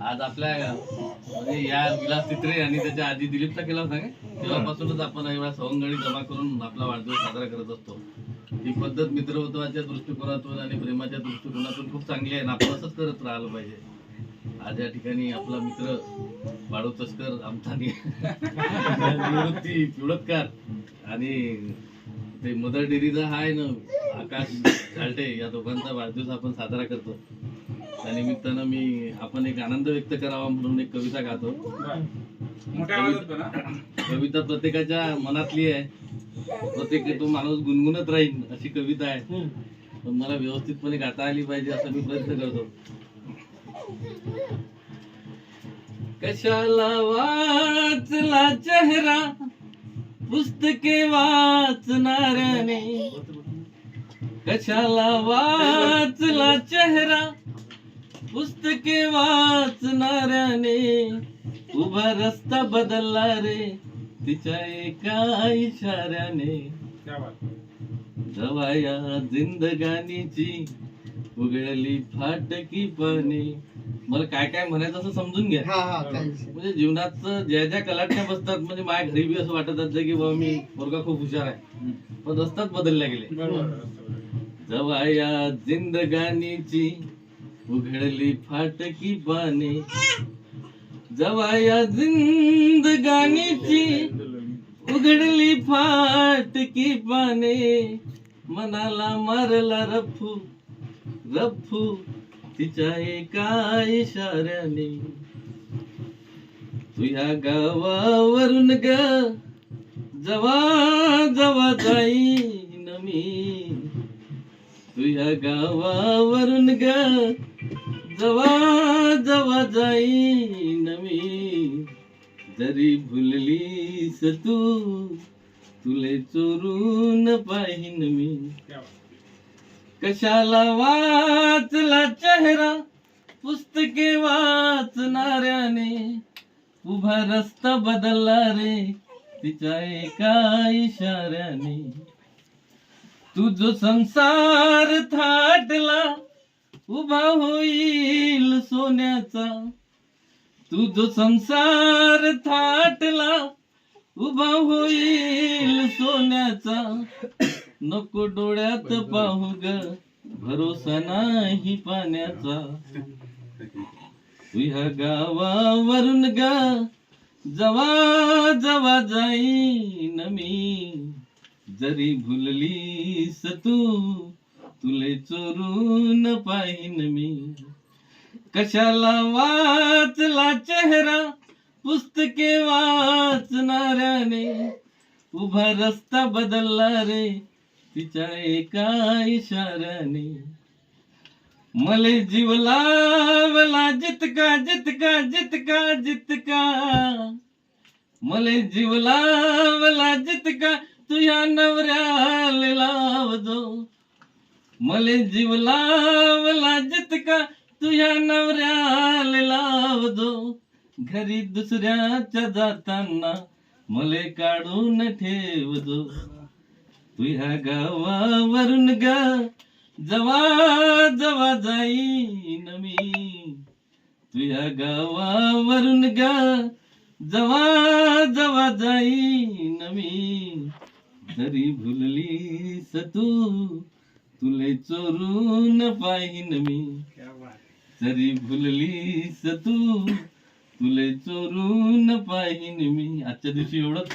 आज आपल्या म्हणजे या विलास तित्रे आणि त्याच्या आधी दिलीपचा केला होता का, तेव्हापासूनच आपण एवढा सवंगडी जमा करून आपला वाढदिवस साजरा करत असतो. ही पद्धत मित्रत्वाच्या दृष्टिकोनातून आणि प्रेमाच्या दृष्टिकोनातून खूप चांगली आहे, आपण असंच करत राहिलं पाहिजे. आज या ठिकाणी आपला मित्र बाळू तस्कर आमतानी निवृत्ती पिवळतकर आणि ते मदर डेअरीचा हा आहे ना आकाश झालटे, या दोघांचा वाढदिवस आपण साजरा करतो. त्या निमित्तानं मी आपण एक आनंद व्यक्त करावा म्हणून एक कविता गातो. कविता प्रत्येकाच्या मनातली आहे, प्रत्येक तो माणूस गुणगुणत राहील अशी कविता आहे, पण मला व्यवस्थितपणे गाता आली पाहिजे असा मी प्रयत्न करतो. कशाला वाचला चेहरा पुस्तके वाचणाऱ्याने, कशाला वाचला चेहरा पुस्तके वाचणाऱ्याने, उभा रस्ता बदलला रे तिच्या एका इशाऱ्याने. जवा या जिंदगानीची उघडली फाटकी पाने. मला काय काय म्हणायचं असं समजून घ्या. म्हणजे जीवनात ज्या ज्या कलाटण्या बसतात, म्हणजे माझ्या घरी बी असं वाटत असतं की बाबा मी पोरगा खूप हुशार आहे, पण रस्त्यात बदलल्या गेले. जवा या जिंदगानीची उघडली फाटकी पाने, जवा या जिंदगानीची उघडली फाटकी पाने, मनाला मारला रफ्फू रफ्फू तिच्या एका इशाऱ्याने. तुझ्या गावावरून ग जवा जवा जाईन मी, तुझ्या गावावरून ग जवा जवा जाईन मी, जरी भुललीस तू तुले चोरून पाहीन मी. कशाला वाचला चेहरा पुस्तके वाचणाऱ्याने, उभा रस्ता बदलला रे तिच्या एका इशाऱ्याने. तू जो संसार थाटला उभा होईल सोन्याचा, तू जो संसार थाटला उभा होईल सोन्याचा. नको डोळ्यात पाहू ग भरोसा नाही पाण्याचा. तुझ्या गावावरून ग जवा जवा जाईन मी, जरी भुललीस तू तुले चोरून पाहीन मी. कशाला वाचला चेहरा पुस्तके वाचणाऱ्याने, उभा रस्ता बदलला रे तिच्या एका इशाऱ्याने. मले जीव लावला जितका जितका जितका जितका, मले जीव लावला जितका तुझ्या नवऱ्याला लावजो, मले जीव लावला जितका तुझ्या नवऱ्याला लावजो. घरी दुसऱ्याच्या जाताना मले काढून ठेवजो. तुझ्या गावावरून ग जवा जवा जाईन मी, तुझ्या गावावरून ग जवा जवा जाईन मी, जरी भुललीस तू तुले चोरून पाहीन मी, जरी भुललीस तू तुले चोरून पाहीन मी. आजच्या दिवशी एवढंच.